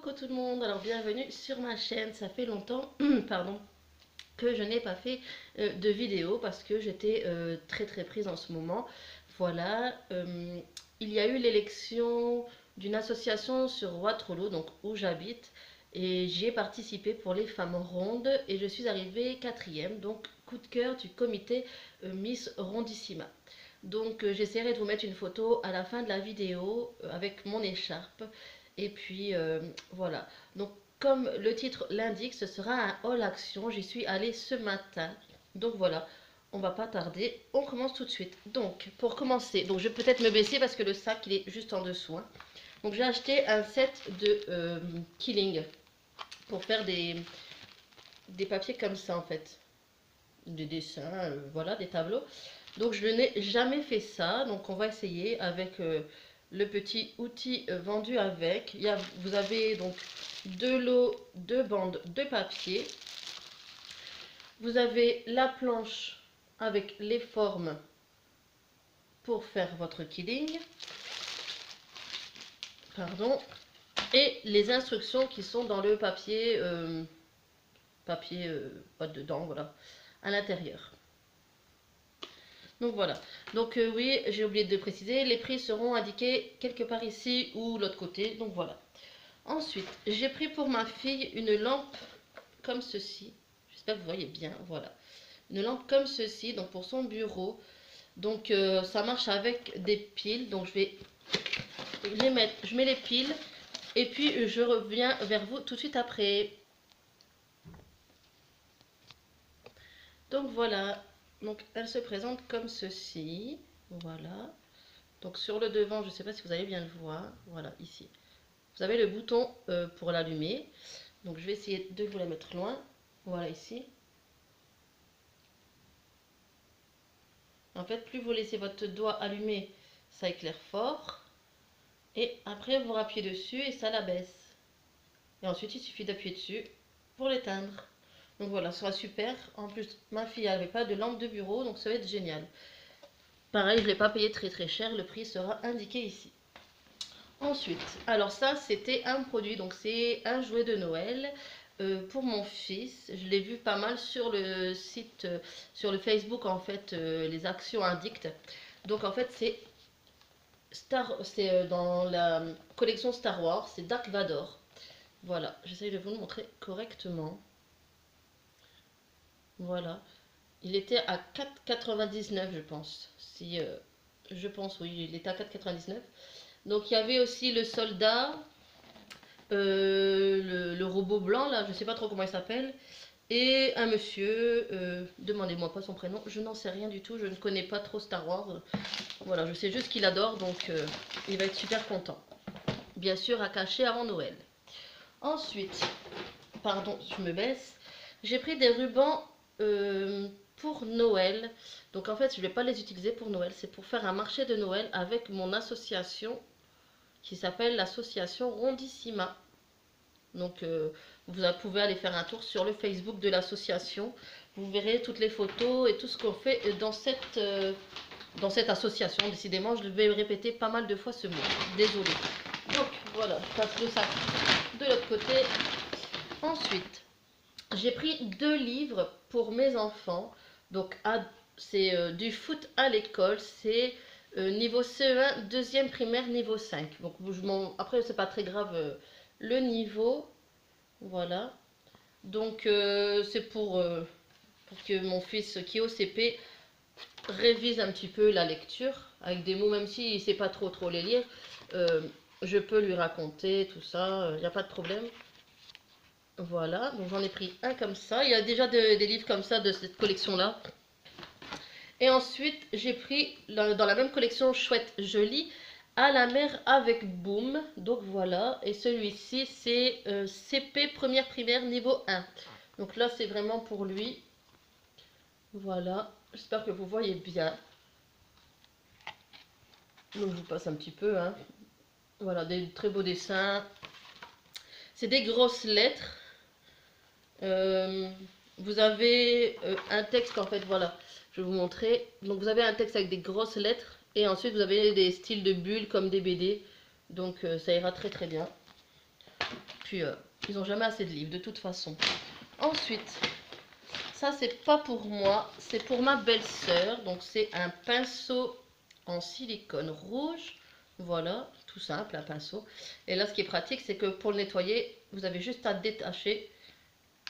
Coucou tout le monde, alors bienvenue sur ma chaîne. Ça fait longtemps pardon, que je n'ai pas fait de vidéo parce que j'étais très prise en ce moment. Voilà, il y a eu l'élection d'une association sur Waterloo, donc où j'habite, et j'y ai participé pour les femmes rondes et je suis arrivée quatrième, donc coup de cœur du comité Miss Rondissima. Donc j'essaierai de vous mettre une photo à la fin de la vidéo avec mon écharpe. Et puis voilà. Donc comme le titre l'indique, ce sera un haul action. J'y suis allée ce matin. Donc voilà, on va pas tarder. On commence tout de suite. Donc pour commencer, donc je vais peut-être me baisser parce que le sac il est juste en dessous, hein. Donc j'ai acheté un set de Killing pour faire des papiers comme ça en fait. Des dessins, voilà, des tableaux. Donc je n'ai jamais fait ça, donc on va essayer avec le petit outil vendu avec. Vous avez donc deux lots, deux bandes de papier. Vous avez la planche avec les formes pour faire votre killing. Pardon. Et les instructions qui sont dans le papier, pas dedans, voilà, à l'intérieur. Donc voilà, donc oui, j'ai oublié de préciser, les prix seront indiqués quelque part ici ou l'autre côté, donc voilà. Ensuite, j'ai pris pour ma fille une lampe comme ceci, j'espère que vous voyez bien, voilà. Une lampe comme ceci, donc pour son bureau, donc ça marche avec des piles, donc je vais les mettre, je mets les piles, et puis je reviens vers vous tout de suite après. Donc voilà, donc elle se présente comme ceci, voilà. Donc sur le devant, je ne sais pas si vous allez bien le voir, voilà ici. Vous avez le bouton pour l'allumer. Donc je vais essayer de vous la mettre loin, voilà ici. En fait, plus vous laissez votre doigt allumé, ça éclaire fort. Et après, vous rappuyez dessus et ça la baisse. Et ensuite, il suffit d'appuyer dessus pour l'éteindre. Donc voilà, ce sera super. En plus, ma fille n'avait pas de lampe de bureau, donc ça va être génial. Pareil, je ne l'ai pas payé très cher, le prix sera indiqué ici. Ensuite, alors ça c'était un produit, donc c'est un jouet de Noël pour mon fils. Je l'ai vu pas mal sur le site, sur le Facebook en fait, les actions indiquent. Donc en fait c'est dans la collection Star Wars, c'est Dark Vador. Voilà, j'essaye de vous le montrer correctement. Voilà, il était à 4,99 je pense. Si je pense oui, il était à 4,99. Donc il y avait aussi le soldat, le robot blanc là, je sais pas trop comment il s'appelle, et un monsieur, demandez-moi pas son prénom, je n'en sais rien du tout, je ne connais pas trop Star Wars. Voilà, je sais juste qu'il adore, donc il va être super content. Bien sûr à cacher avant Noël. Ensuite, pardon, je me baisse, j'ai pris des rubans pour Noël. Donc en fait, je ne vais pas les utiliser pour Noël, c'est pour faire un marché de Noël avec mon association qui s'appelle l'association Rondissima. Donc vous pouvez aller faire un tour sur le Facebook de l'association. Vous verrez toutes les photos et tout ce qu'on fait dans cette association. Décidément, je vais répéter pas mal de fois ce mot. Désolée. Donc voilà, je passe le sac de l'autre côté. Ensuite, j'ai pris 2 livres pour mes enfants. Donc c'est du foot à l'école. C'est niveau CE1, deuxième primaire, niveau 5. Donc après, c'est pas très grave le niveau. Voilà. Donc c'est pour que mon fils qui est au CP révise un petit peu la lecture avec des mots, même s'il ne sait pas trop les lire. Je peux lui raconter tout ça, il n'y a pas de problème. Voilà, donc j'en ai pris un comme ça. Il y a déjà des livres comme ça de cette collection-là. Et ensuite, j'ai pris dans la même collection Chouette Jolie, À la mer avec Boom. Donc voilà, et celui-ci c'est CP première primaire niveau 1. Donc là c'est vraiment pour lui. Voilà, j'espère que vous voyez bien. Donc je vous passe un petit peu, hein. Voilà, des très beaux dessins. C'est des grosses lettres. Vous avez un texte en fait, voilà, je vais vous montrer. Donc vous avez un texte avec des grosses lettres et ensuite vous avez des styles de bulles comme des BD. Donc ça ira très bien. puis ils n'ont jamais assez de livres de toute façon. Ensuite, ça c'est pas pour moi, c'est pour ma belle-sœur. Donc c'est un pinceau en silicone rouge. Voilà, tout simple, un pinceau. Et là, ce qui est pratique, c'est que pour le nettoyer, vous avez juste à détacher.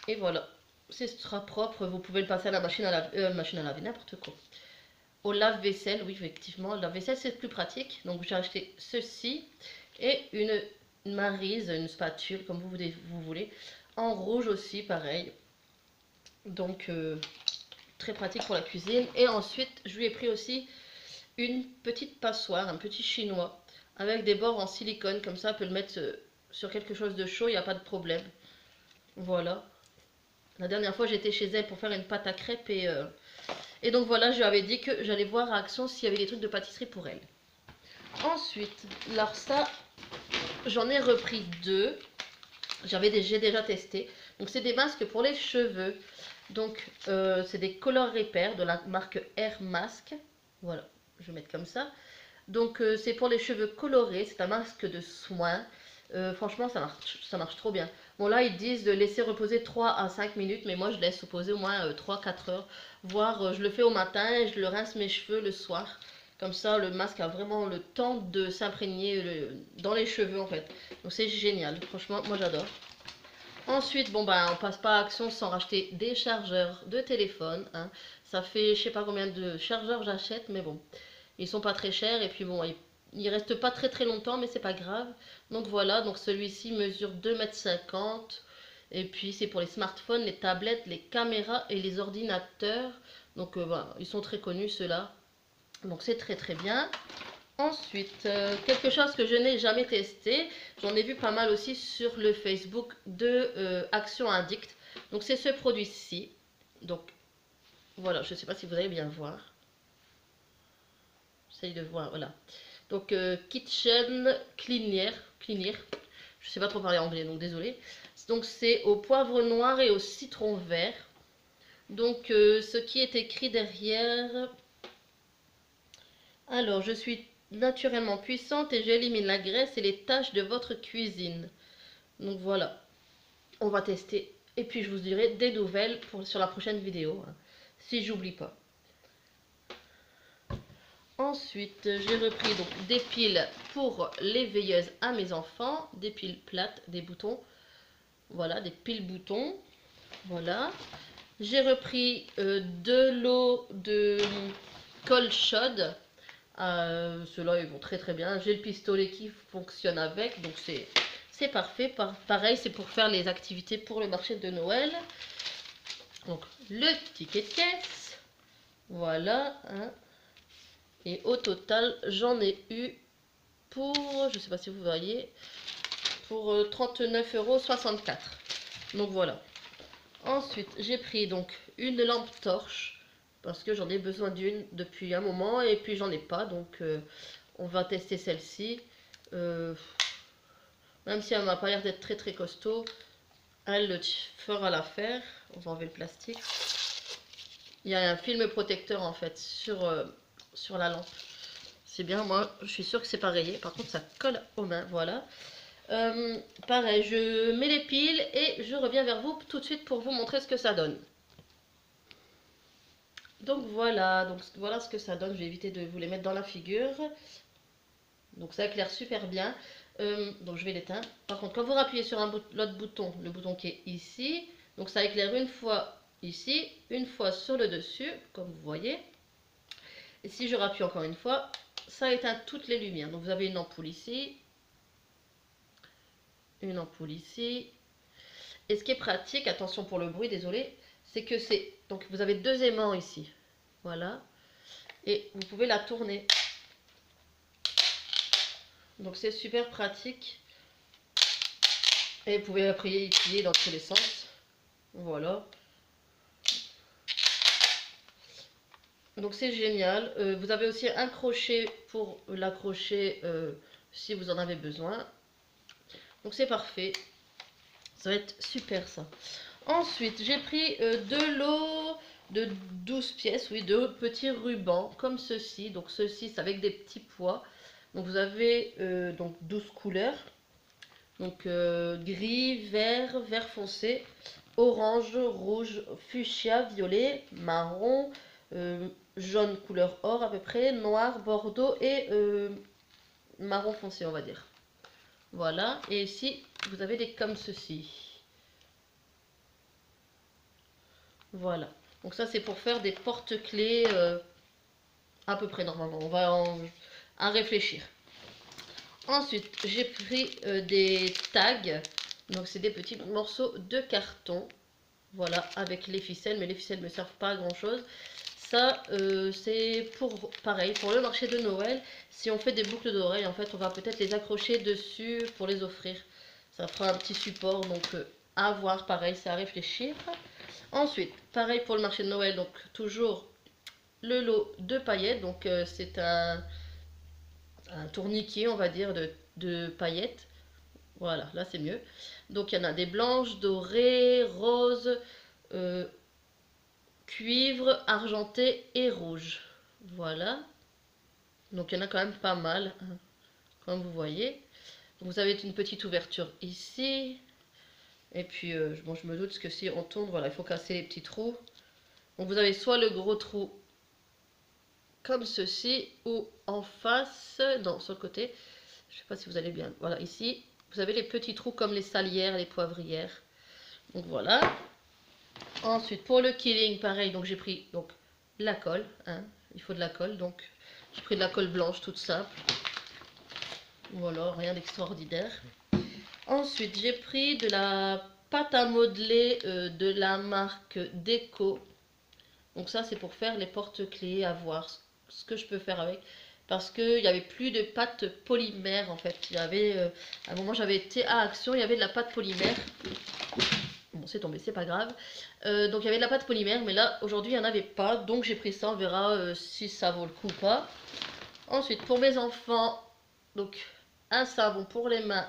Et voilà, ce sera propre. Vous pouvez le passer à la machine à laver, n'importe quoi. Au lave-vaisselle, oui, effectivement, le lave-vaisselle, c'est plus pratique. Donc, j'ai acheté ceci et une maryse, une spatule, comme vous voulez. En rouge aussi, pareil. Donc, très pratique pour la cuisine. Et ensuite, je lui ai pris aussi une petite passoire, un petit chinois, avec des bords en silicone, comme ça, elle peut le mettre sur quelque chose de chaud, il n'y a pas de problème. Voilà. La dernière fois, j'étais chez elle pour faire une pâte à crêpes et donc voilà, je lui avais dit que j'allais voir à Action s'il y avait des trucs de pâtisserie pour elle. Ensuite, alors ça, j'en ai repris deux. J'ai déjà testé. Donc c'est des masques pour les cheveux. Donc c'est des Color Repair de la marque Air Mask. Voilà, je vais mettre comme ça. Donc c'est pour les cheveux colorés, c'est un masque de soin. Franchement ça marche trop bien. Bon là ils disent de laisser reposer 3 à 5 minutes, mais moi je laisse reposer au moins 3-4 heures. Voire je le fais au matin et je le rince mes cheveux le soir. Comme ça le masque a vraiment le temps de s'imprégner dans les cheveux en fait. Donc c'est génial, franchement moi j'adore. Ensuite, bon ben on passe pas à Action sans racheter des chargeurs de téléphone. Hein. Ça fait je sais pas combien de chargeurs j'achète, mais bon. Ils sont pas très chers et puis bon, ils restent pas très longtemps, mais c'est pas grave. Donc voilà, donc celui-ci mesure 2,50 m. Et puis c'est pour les smartphones, les tablettes, les caméras et les ordinateurs. Donc voilà, ils sont très connus ceux-là. Donc c'est très bien. Ensuite, quelque chose que je n'ai jamais testé, j'en ai vu pas mal aussi sur le Facebook de Action Addict. Donc c'est ce produit-ci. Donc voilà, je ne sais pas si vous allez bien voir. J'essaye de voir, voilà. Donc Kitchen Cleaner, je sais pas trop parler anglais, donc désolé. Donc c'est au poivre noir et au citron vert. Donc ce qui est écrit derrière. Alors, je suis naturellement puissante et j'élimine la graisse et les taches de votre cuisine. Donc voilà, on va tester. Et puis je vous dirai des nouvelles sur la prochaine vidéo, hein, si j'oublie pas. Ensuite, j'ai repris donc des piles pour les veilleuses à mes enfants, des piles plates, des boutons. Voilà, des piles boutons. Voilà. J'ai repris de l'eau de colle chaude. Ceux-là, ils vont très bien. J'ai le pistolet qui fonctionne avec, donc c'est parfait. Pareil, c'est pour faire les activités pour le marché de Noël. Donc, le ticket de caisse. Voilà. Hein. Et au total, j'en ai eu pour, je ne sais pas si vous voyez, pour 39,64 €. Donc voilà. Ensuite, j'ai pris donc une lampe torche parce que j'en ai besoin d'une depuis un moment et puis j'en ai pas. Donc on va tester celle-ci. Même si elle m'a pas l'air d'être très costaud, elle fera l'affaire. On va enlever le plastique. Il y a un film protecteur en fait sur la lampe. C'est bien, moi je suis sûre que c'est pas rayé. Par contre ça colle aux mains, voilà. Pareil, je mets les piles et je reviens vers vous tout de suite pour vous montrer ce que ça donne. Donc voilà ce que ça donne. Je vais éviter de vous les mettre dans la figure. Donc ça éclaire super bien. Donc je vais l'éteindre. Par contre, quand vous appuyez sur l'autre bouton, le bouton qui est ici, donc ça éclaire une fois ici, une fois sur le dessus, comme vous voyez. Et si je rappuie encore une fois, ça éteint toutes les lumières. Donc vous avez une ampoule ici, une ampoule ici. Et ce qui est pratique, attention pour le bruit, désolé, c'est que c'est... Donc vous avez deux aimants ici. Voilà. Et vous pouvez la tourner. Donc c'est super pratique. Et vous pouvez après plier dans tous les sens. Voilà. Donc c'est génial. Vous avez aussi un crochet pour l'accrocher si vous en avez besoin. Donc c'est parfait. Ça va être super ça. Ensuite, j'ai pris de l'eau de 12 pièces, oui, de petits rubans comme ceci. Donc ceci, c'est avec des petits pois. Donc vous avez donc 12 couleurs. Donc gris, vert, vert foncé, orange, rouge, fuchsia, violet, marron, jaune couleur or à peu près, noir, bordeaux et marron foncé on va dire. Voilà, et ici vous avez des comme ceci. Voilà, donc ça c'est pour faire des porte-clés à peu près normalement, on va en réfléchir. Ensuite j'ai pris des tags, donc c'est des petits morceaux de carton. Voilà, avec les ficelles, mais les ficelles ne me servent pas à grand chose. Ça, c'est pour, pareil, pour le marché de Noël. Si on fait des boucles d'oreilles, en fait, on va peut-être les accrocher dessus pour les offrir. Ça fera un petit support, donc à voir, pareil, c'est à réfléchir. Ensuite, pareil pour le marché de Noël, donc toujours le lot de paillettes. Donc c'est un tourniquet, on va dire, de paillettes. Voilà, là c'est mieux. Donc il y en a des blanches, dorées, roses, euh, cuivre, argenté et rouge. Voilà. Donc il y en a quand même pas mal, hein, comme vous voyez. Vous avez une petite ouverture ici. Et puis, bon, je me doute que si on tourne, voilà, il faut casser les petits trous. Donc vous avez soit le gros trou comme ceci, ou en face, non, sur le côté. Je sais pas si vous allez bien. Voilà, ici, vous avez les petits trous comme les salières, les poivrières. Donc voilà. Ensuite, pour le killing, pareil, donc j'ai pris donc la colle, hein, il faut de la colle, donc j'ai pris de la colle blanche toute simple. Voilà, rien d'extraordinaire. Ensuite, j'ai pris de la pâte à modeler de la marque Déco. Donc ça, c'est pour faire les porte-clés, à voir ce que je peux faire avec. Parce qu'il n'y avait plus de pâte polymère en fait. Il y avait, à un moment j'avais été à Action, il y avait de la pâte polymère. Bon, c'est tombé, c'est pas grave. Donc il y avait de la pâte polymère, mais là aujourd'hui il n'y en avait pas. Donc j'ai pris ça, on verra si ça vaut le coup ou pas. Ensuite, pour mes enfants, donc un savon pour les mains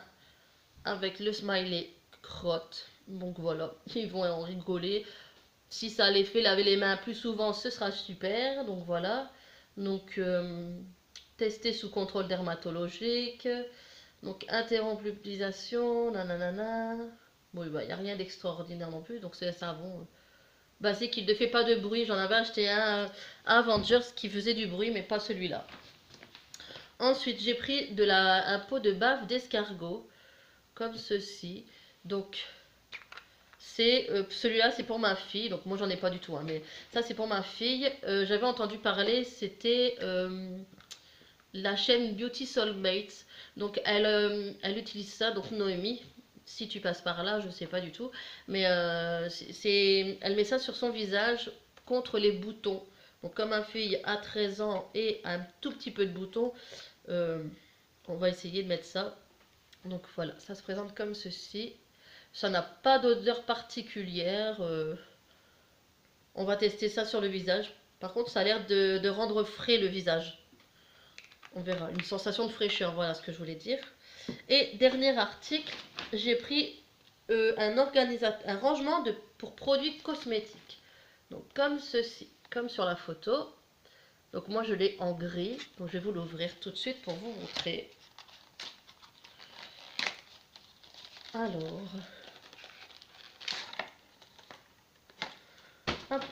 avec le smiley crotte. Donc voilà, ils vont en rigoler. Si ça les fait laver les mains plus souvent, ce sera super. Donc voilà. Donc tester sous contrôle dermatologique. Donc interrompre l'utilisation. Nanana. Bon, il n'y a rien d'extraordinaire non plus. Donc c'est un savon basique. Il ne fait pas de bruit. J'en avais acheté un Avengers qui faisait du bruit, mais pas celui-là. Ensuite, j'ai pris un pot de bave d'escargot, comme ceci. Donc, celui-là, c'est pour ma fille. Donc, moi, j'en ai pas du tout, hein, mais ça, c'est pour ma fille. J'avais entendu parler, c'était la chaîne Beauty Soulmates. Donc, elle utilise ça, donc Noémie. Si tu passes par là, je sais pas du tout. Mais elle met ça sur son visage contre les boutons. Donc, comme ma fille a 13 ans et un tout petit peu de boutons, on va essayer de mettre ça. Donc voilà, ça se présente comme ceci. Ça n'a pas d'odeur particulière. On va tester ça sur le visage. Par contre, ça a l'air de rendre frais le visage. On verra. Une sensation de fraîcheur, voilà ce que je voulais dire. Et dernier article, j'ai pris un rangement pour produits cosmétiques. Donc comme ceci, comme sur la photo. Donc moi je l'ai en gris. Donc je vais vous l'ouvrir tout de suite pour vous montrer. Alors, hop,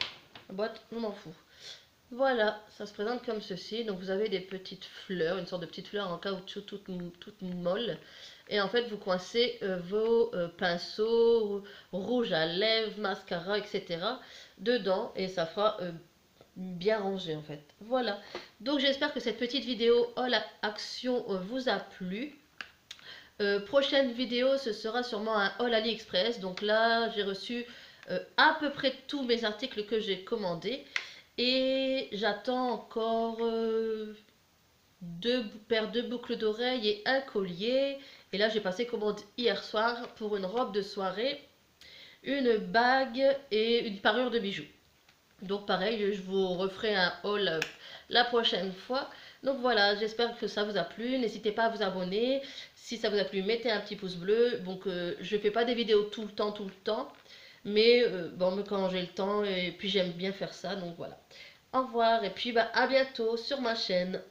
la boîte, je m'en fous. Voilà, ça se présente comme ceci. Donc vous avez des petites fleurs, une sorte de petites fleurs en caoutchouc toutes molles. Et en fait, vous coincez vos pinceaux, rouge à lèvres, mascara, etc. dedans. Et ça fera bien rangé en fait. Voilà. Donc j'espère que cette petite vidéo haul action vous a plu. Prochaine vidéo, ce sera sûrement un haul AliExpress. Donc là, j'ai reçu à peu près tous mes articles que j'ai commandés. Et j'attends encore deux paires de boucles d'oreilles et un collier. Et là, j'ai passé commande hier soir pour une robe de soirée, une bague et une parure de bijoux. Donc pareil, je vous referai un haul la prochaine fois. Donc voilà, j'espère que ça vous a plu. N'hésitez pas à vous abonner. Si ça vous a plu, mettez un petit pouce bleu. Donc je ne fais pas des vidéos tout le temps. Mais bon, quand j'ai le temps, et puis j'aime bien faire ça. Donc voilà. Au revoir et puis bah, à bientôt sur ma chaîne.